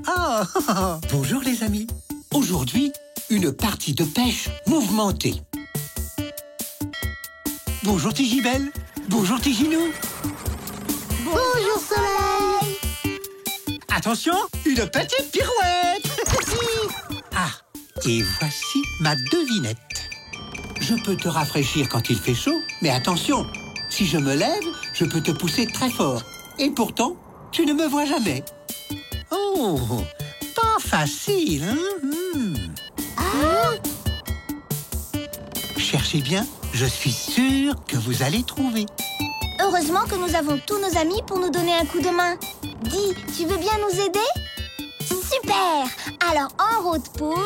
Oh, bonjour les amis. Aujourd'hui, une partie de pêche mouvementée. Bonjour Tigibelle. Bonjour Tiginou. Bonjour Soleil. Attention, une petite pirouette. Ah, et voici ma devinette. Je peux te rafraîchir quand il fait chaud, mais attention, si je me lève, je peux te pousser très fort. Et pourtant, tu ne me vois jamais. Oh, pas facile, hein? Cherchez bien, je suis sûr que vous allez trouver. Heureusement que nous avons tous nos amis pour nous donner un coup de main. Dis, tu veux bien nous aider? Super! Alors en route pour...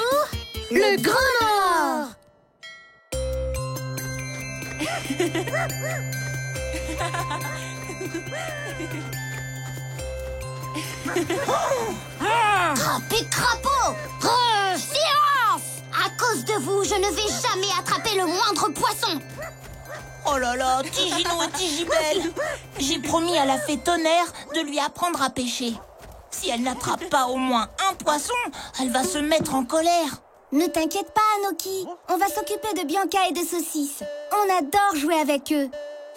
le Grand Nord! Trappé crapaud! Silence! À cause de vous, je ne vais jamais attraper le moindre poisson! Oh là là, Tiginou et Tigibelle! J'ai promis à la fée Tonnerre de lui apprendre à pêcher. Si elle n'attrape pas au moins un poisson, elle va se mettre en colère. Ne t'inquiète pas, Anoki. On va s'occuper de Bianca et de Saucisse. On adore jouer avec eux.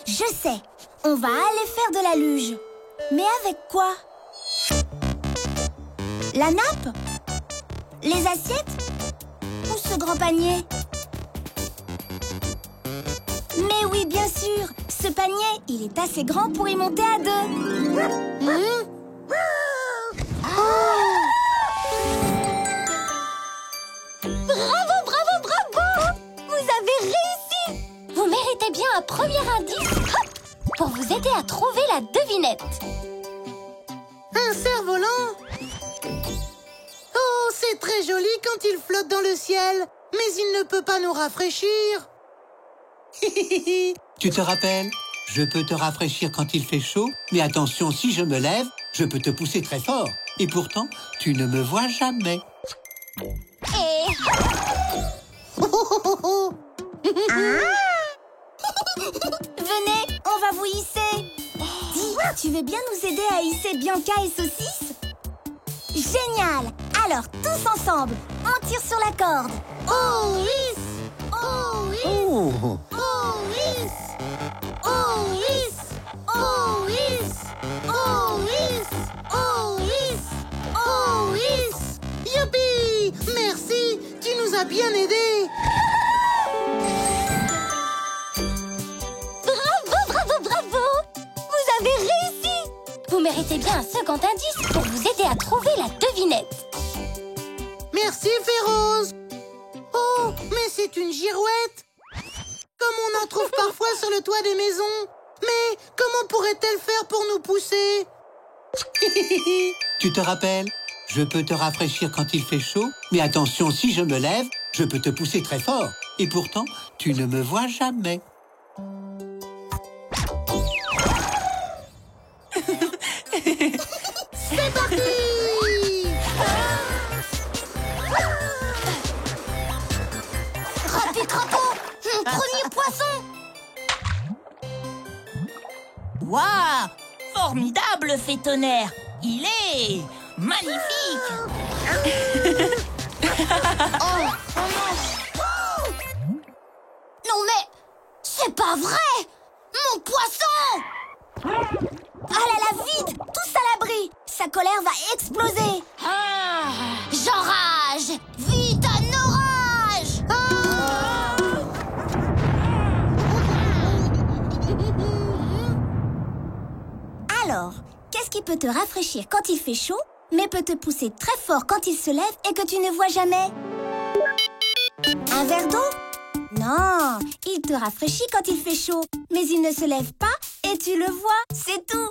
Je sais, on va aller faire de la luge. Mais avec quoi? La nappe? Les assiettes? Ou ce grand panier? Mais oui, bien sûr. Ce panier, il est assez grand pour y monter à deux. Bravo, bravo, bravo! Vous avez réussi! Vous méritez bien un premier indice pour vous aider à trouver la devinette. Un cerf-volant? Oh, c'est très joli quand il flotte dans le ciel, mais il ne peut pas nous rafraîchir. Tu te rappelles? Je peux te rafraîchir quand il fait chaud, mais attention, si je me lève, je peux te pousser très fort. Et pourtant, tu ne me vois jamais. Et... Venez, on va vous hisser. Dis, tu veux bien nous aider à hisser Bianca et Saucisse? Génial! Alors, tous ensemble, on tire sur la corde. Oh, hiss! Oh, hiss! Oh, Oh, hiss! Oh, hiss! Oh, hiss! Oh, hiss! Oh, hiss! Oh, hiss! Youpi! Merci, tu nous as bien aidés. Bravo, bravo, bravo! Vous avez réussi! Vous méritez bien un second indice pour vous aider à trouver la devinette. Merci, Férose. Oh, mais c'est une girouette. Comme on en trouve parfois sur le toit des maisons. Mais comment pourrait-elle faire pour nous pousser? tu te rappelles? Je peux te rafraîchir quand il fait chaud, mais attention, si je me lève, je peux te pousser très fort. Et pourtant, tu ne me vois jamais. C'est parti! Trappé crapaud! Mon premier poisson! Waouh! Formidable, fée Tonnerre! Il est magnifique! Non mais, c'est pas vrai! Mon poisson! Ah là là, vite! Tous à l'abri! Sa colère va exploser! J'enrage! Vite, un orage! Alors, qu'est-ce qui peut te rafraîchir quand il fait chaud, mais peut te pousser très fort quand il se lève et que tu ne vois jamais? Un verre d'eau? Non, il te rafraîchit quand il fait chaud, mais il ne se lève pas et tu le vois, c'est tout.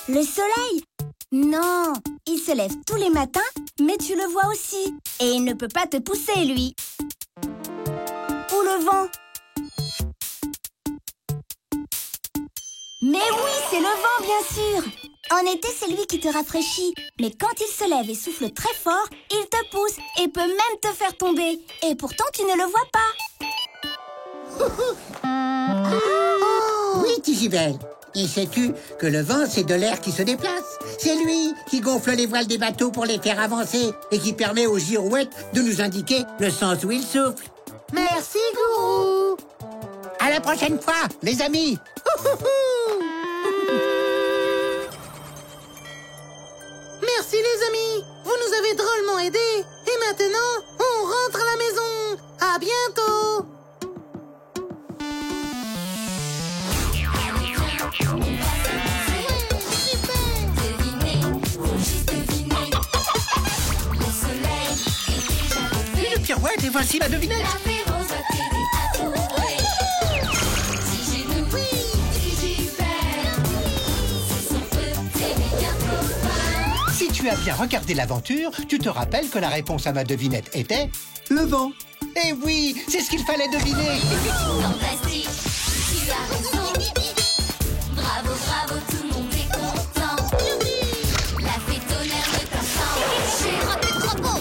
Le soleil? Non, il se lève tous les matins, mais tu le vois aussi. Et il ne peut pas te pousser, lui. Ou le vent? Mais oui, c'est le vent, bien sûr. En été, c'est lui qui te rafraîchit. Mais quand il se lève et souffle très fort, il te pousse et peut même te faire tomber. Et pourtant, tu ne le vois pas. Oui, Tigibelle. Et sais-tu que le vent, c'est de l'air qui se déplace? C'est lui qui gonfle les voiles des bateaux pour les faire avancer et qui permet aux girouettes de nous indiquer le sens où il souffle. Merci, Gourou. À la prochaine fois, les amis. Merci, les amis. Vous nous avez drôlement aidés. Et maintenant, on rentre à la maison. À bientôt. Une pirouette et voici la devinette. Si tu as bien regardé l'aventure, tu te rappelles que la réponse à ma devinette était le vent. Eh oui, c'est ce qu'il fallait deviner. Fantastique, tu as raison. Bravo, bravo, tout le monde est content. La fée tonnerre ne t'a pas empêché. Trop beau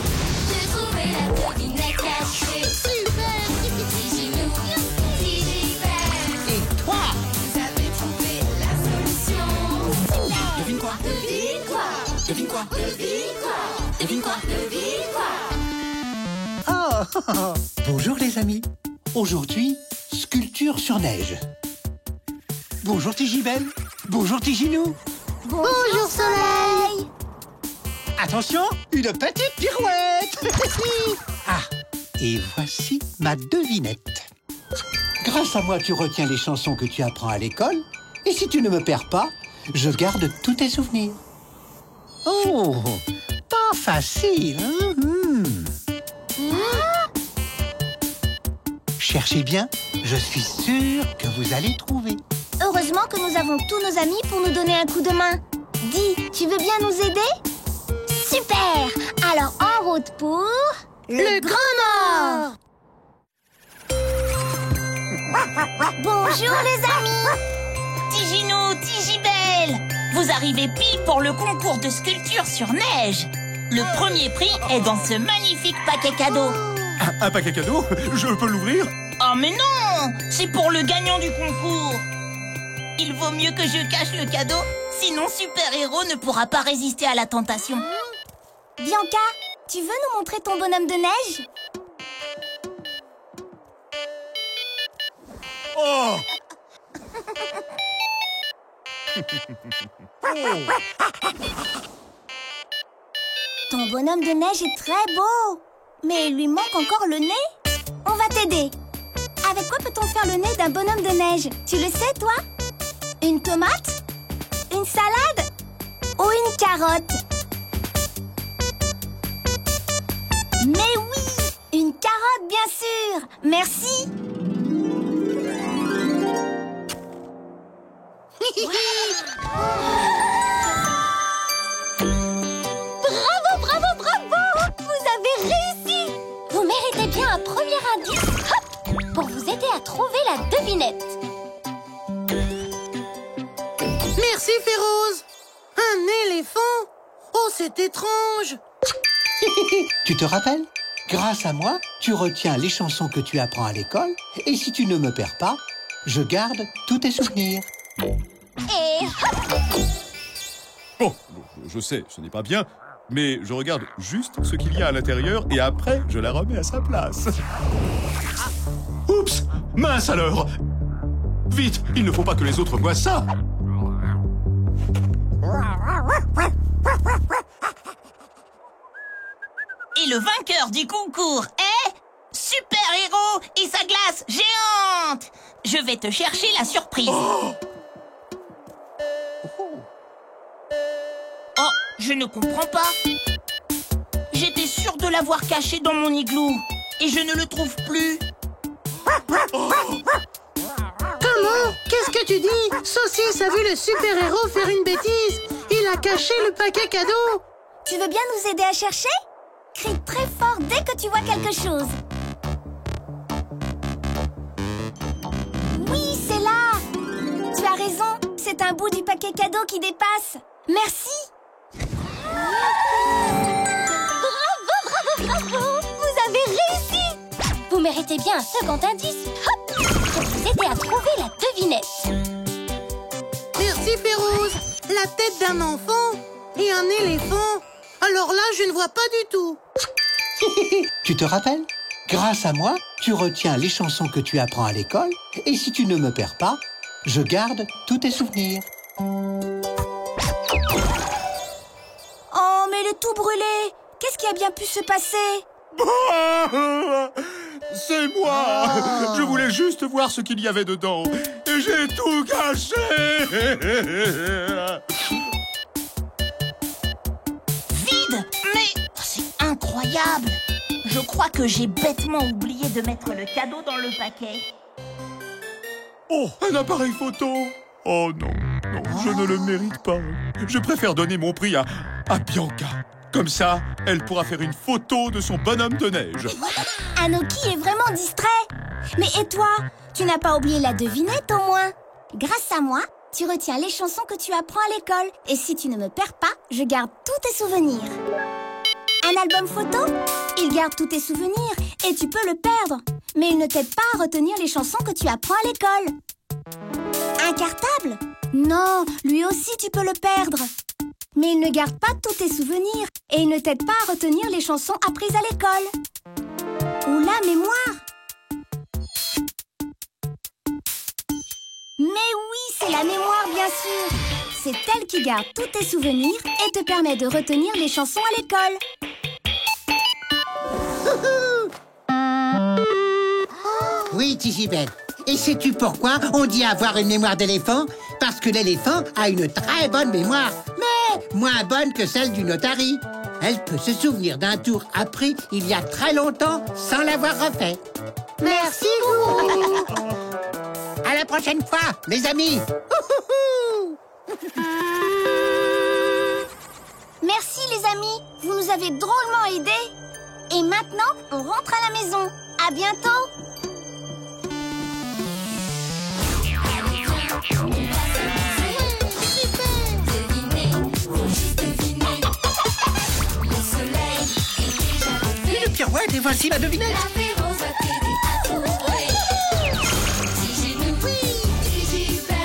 de trouver la devinette cachée. Super, Tiginou, Tigibelle. Et toi? Vous avez trouvé la solution. Devine quoi? Devine quoi? Devine quoi? Devine quoi? Devine quoi? Devine quoi? Oh, bonjour les amis. Aujourd'hui, sculpture sur neige. Bonjour Tigibelle. Bonjour Tiginou. Bonjour, Soleil. Attention, une petite pirouette. Ah, et voici ma devinette. Grâce à moi, tu retiens les chansons que tu apprends à l'école. Et si tu ne me perds pas, je garde tous tes souvenirs. Oh, pas facile, hein? Cherchez bien, je suis sûr que vous allez trouver. Heureusement que nous avons tous nos amis pour nous donner un coup de main. Dis, tu veux bien nous aider? Super! Alors en route pour... le Grand Nord! Bonjour les amis! Tiginou, Tigibelle, vous arrivez pile pour le concours de sculpture sur neige. Le premier prix est dans ce magnifique paquet cadeau. Un paquet cadeau? Je peux l'ouvrir? Oh mais non, c'est pour le gagnant du concours. Il vaut mieux que je cache le cadeau, sinon Super Héros ne pourra pas résister à la tentation. Bianca, tu veux nous montrer ton bonhomme de neige? Oh! Ton bonhomme de neige est très beau, mais il lui manque encore le nez. On va t'aider. Avec quoi peut-on faire le nez d'un bonhomme de neige? Tu le sais, toi? Une tomate? Une salade? Ou une carotte? Mais oui! Une carotte, bien sûr! Merci! Bravo, bravo, bravo! Vous avez réussi! Vous méritez bien un premier indice, hop, pour vous aider à trouver la devinette. Merci, Férose. Un éléphant? Oh, c'est étrange. Tu te rappelles? Grâce à moi, tu retiens les chansons que tu apprends à l'école. Et si tu ne me perds pas, je garde tous tes souvenirs. Et hop! Bon, je sais, ce n'est pas bien, mais je regarde juste ce qu'il y a à l'intérieur et après, je la remets à sa place. Oups! Mince alors! Vite, il ne faut pas que les autres voient ça! Et le vainqueur du concours est... Super Héros et sa glace géante! Je vais te chercher la surprise. Oh, je ne comprends pas. J'étais sûre de l'avoir caché dans mon igloo. Et je ne le trouve plus. Comment? Qu'est-ce que tu dis? Saucisse a vu le super-héros faire une bêtise. Il a caché le paquet cadeau. Tu veux bien nous aider à chercher? Crie très fort dès que tu vois quelque chose. Oui, c'est là! Tu as raison, c'est un bout du paquet cadeau qui dépasse. Merci! Bravo, bravo, bravo! Vous avez réussi! Vous méritez bien un second indice, hop, pour vous aider à trouver la devinette. Merci, Féroce. La tête d'un enfant et un éléphant. Alors là, je ne vois pas du tout. Tu te rappelles? Grâce à moi, tu retiens les chansons que tu apprends à l'école et si tu ne me perds pas, je garde tous tes souvenirs. Oh, mais il est tout brûlé. Qu'est-ce qui a bien pu se passer? C'est moi! Je voulais juste voir ce qu'il y avait dedans. Et j'ai tout gâché! Vide? Mais c'est incroyable! Je crois que j'ai bêtement oublié de mettre le cadeau dans le paquet. Oh, un appareil photo! Oh non, non, je ne le mérite pas. Je préfère donner mon prix à Bianca. Comme ça, elle pourra faire une photo de son bonhomme de neige. Anoki est vraiment distrait. Mais et toi? Tu n'as pas oublié la devinette au moins? Grâce à moi, tu retiens les chansons que tu apprends à l'école. Et si tu ne me perds pas, je garde tous tes souvenirs. Un album photo? Il garde tous tes souvenirs et tu peux le perdre. Mais il ne t'aide pas à retenir les chansons que tu apprends à l'école. Un cartable? Non, lui aussi tu peux le perdre. Mais il ne garde pas tous tes souvenirs et il ne t'aide pas à retenir les chansons apprises à l'école. Ou la mémoire. Mais oui, c'est la mémoire, bien sûr. C'est elle qui garde tous tes souvenirs et te permet de retenir les chansons à l'école. Oui, Tigibelle. Et sais-tu pourquoi on dit avoir une mémoire d'éléphant? Parce que l'éléphant a une très bonne mémoire, mais moins bonne que celle du notari. Elle peut se souvenir d'un tour appris il y a très longtemps sans l'avoir refait. Merci, Gourou. À la prochaine fois, les amis. Merci, les amis. Vous nous avez drôlement aidés. Et maintenant, on rentre à la maison. À bientôt. Devinez, faut juste deviner. Le soleil est déjà levé. Une pirouette et voici la devinette. La Féroce va t'aider à trouver. Tigez-nous, Tigibelle.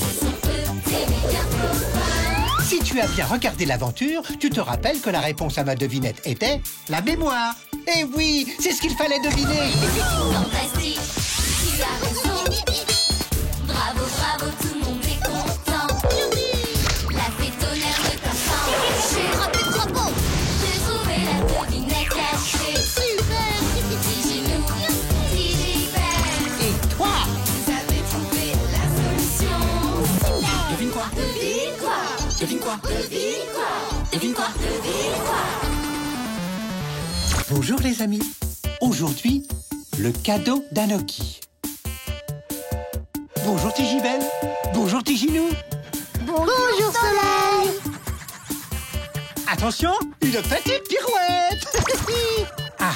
C'est son petit méga copain. Si tu as bien regardé l'aventure, tu te rappelles que la réponse à ma devinette était la mémoire. Eh oui, c'est ce qu'il fallait deviner. Fantastique, tu as raison. Bravo, bravo, tout le monde est content. La fée tonnerre de ta fin. J'ai frappé le drapeau. J'ai trouvé la devinette cachée. Super. Tigez-nous, Tigibelle. Et toi? Vous avez trouvé la solution. Devine quoi? Devine quoi? Devine quoi? Devine quoi? Devine quoi? Devine quoi? Bonjour les amis. Aujourd'hui, le cadeau d'Anoki. Bonjour Tigibelle. Bonjour Tiginou. Bonjour, Soleil. Attention, une petite pirouette. Ah,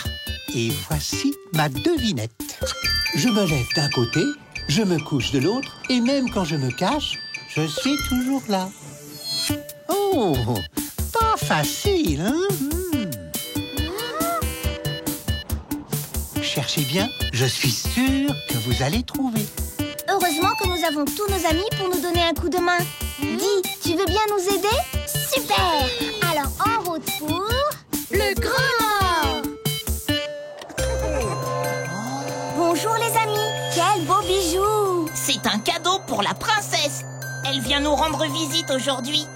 et voici ma devinette. Je me lève d'un côté, je me couche de l'autre, et même quand je me cache, je suis toujours là. Oh, pas facile, hein? Cherchez bien, je suis sûr que vous allez trouver. Heureusement que nous avons tous nos amis pour nous donner un coup de main. Dis, tu veux bien nous aider? Super! Alors, en route pour le Grand Nord! Bonjour les amis! Quel beau bijou! C'est un cadeau pour la princesse. Elle vient nous rendre visite aujourd'hui.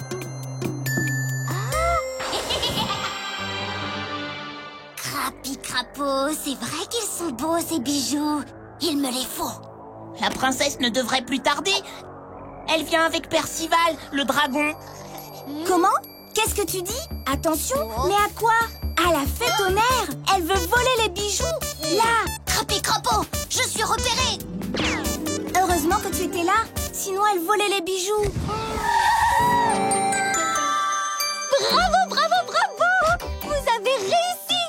Crapi crapaud, c'est vrai qu'ils sont beaux ces bijoux. Il me les faut. La princesse ne devrait plus tarder. Elle vient avec Percival, le dragon. Comment? Qu'est-ce que tu dis? Attention, mais à quoi? À la fée tonnerre! Elle veut voler les bijoux! Là! Crapi crapaud! Je suis repérée! Heureusement que tu étais là, sinon elle volait les bijoux. Bravo, bravo, bravo! Vous avez réussi!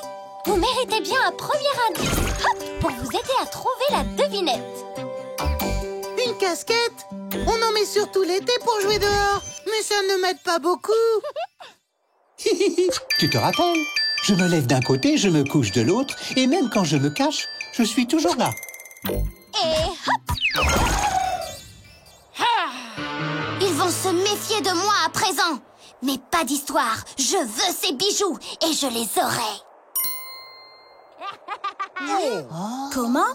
Vous méritez bien un premier indice. Hop, pour vous aider à trouver la devinette. Une casquette? On en met surtout l'été pour jouer dehors. Mais ça ne m'aide pas beaucoup. Tu te rappelles? Je me lève d'un côté, je me couche de l'autre, et même quand je me cache, je suis toujours là. Et hop! méfier de moi à présent. Mais pas d'histoire, je veux ces bijoux et je les aurai. Comment?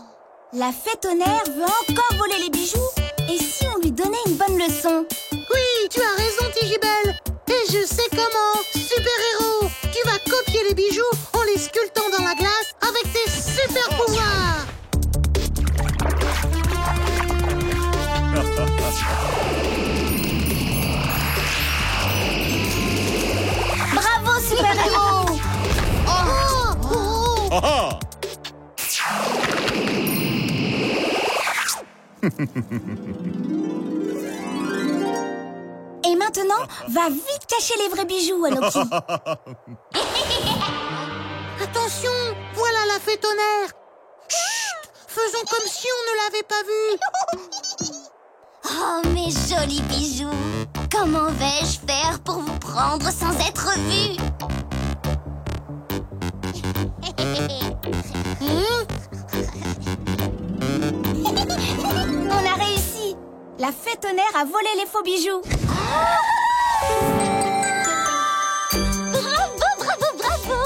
La fée tonnerre veut encore voler les bijoux? Et si on lui donnait une bonne leçon? Oui, tu as raison, Tigibelle. Et je sais comment. Super-héros, tu vas copier les bijoux en les sculptant dans la glace avec tes super-pouvoirs. Bravo, super-héros! Ah Et maintenant, va vite cacher les vrais bijoux, Anoki. Attention, voilà la fée tonnerre. Chut, faisons comme si on ne l'avait pas vue. Oh, mes jolis bijoux. Comment vais-je faire pour vous prendre sans être vu? On a réussi. La fée tonnerre a volé les faux bijoux. Bravo, bravo, bravo!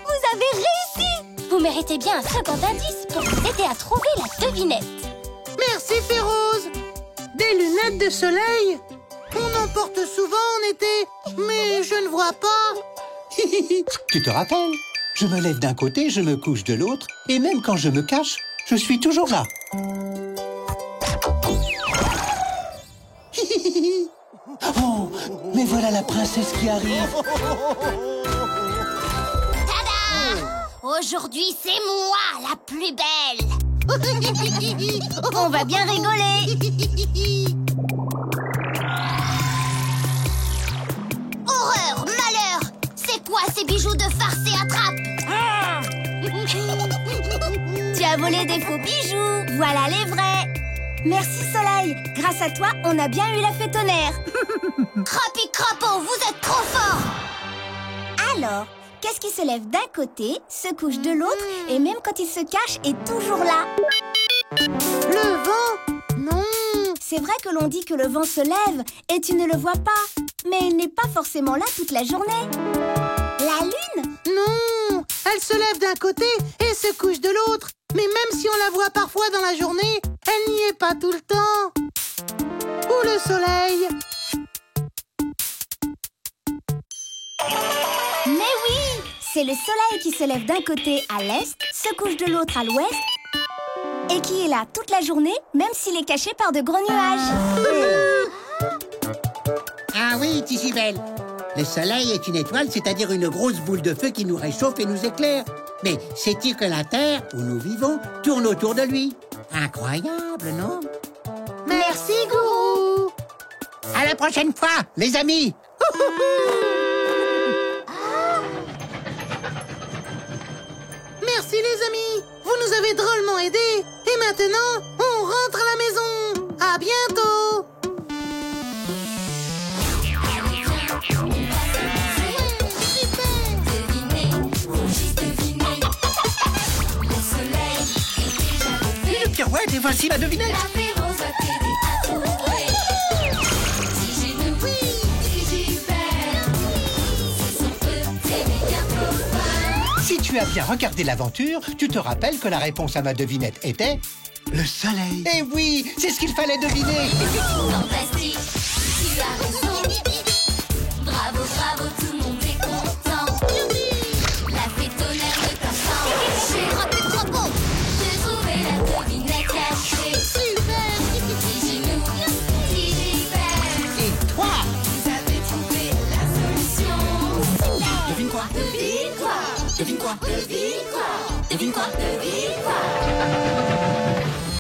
Vous avez réussi! Vous méritez bien un second indice pour vous aider à trouver la devinette. Merci, Férose. Des lunettes de soleil. On en porte souvent en été, mais je ne vois pas. Tu te rappelles? Je me lève d'un côté, je me couche de l'autre, et même quand je me cache, je suis toujours là. Oh, mais voilà la princesse qui arrive. Tada! Aujourd'hui, c'est moi la plus belle! On va bien rigoler. Horreur, malheur! C'est quoi ces bijoux de farce et attrape? Tu as volé des faux bijoux. Voilà les vrais. Merci, Soleil. Grâce à toi, on a bien eu la fée tonnerre. Crapi Crapaud, vous êtes trop fort! Alors, qu'est-ce qui se lève d'un côté, se couche de l'autre, et même quand il se cache, est toujours là? Le vent? Non. C'est vrai que l'on dit que le vent se lève et tu ne le vois pas. Mais il n'est pas forcément là toute la journée. La lune? Non. Elle se lève d'un côté et se couche de l'autre. Mais même si on la voit parfois dans la journée, elle n'y est pas tout le temps. Ou le soleil. Mais oui! C'est le soleil qui se lève d'un côté à l'est, se couche de l'autre à l'ouest, et qui est là toute la journée, même s'il est caché par de gros nuages. Ah oui, Tigibelle. Le soleil est une étoile, c'est-à-dire une grosse boule de feu qui nous réchauffe et nous éclaire. Mais sais-tu que la Terre, où nous vivons, tourne autour de lui? Incroyable, non? Merci, Gourou. À la prochaine fois, les amis. Merci, les amis. Vous nous avez drôlement aidés. Et maintenant, on rentre à la maison. À bientôt. Devinez, faut juste deviner. Le soleil est déjà levé. Une pirouette et voici ma devinette. La Férose va t'aider à trouver. Tigibou, Tigibelle, c'est son petit meilleur copain. Si tu as bien regardé l'aventure, tu te rappelles que la réponse à ma devinette était le soleil. Eh oui, c'est ce qu'il fallait deviner. Fantastique, tu as raison. Bravo, bravo, tout le monde est content. La fée tonnerre ne t'a pas empêché. Crapi Crapaud, j'ai trouvé la devinette cachée. Super. Tigibou, Tigibelle, Et toi, vous avez trouvé la solution. devine quoi? Devine quoi? Devine quoi? Devine quoi? Devine quoi? Devine quoi?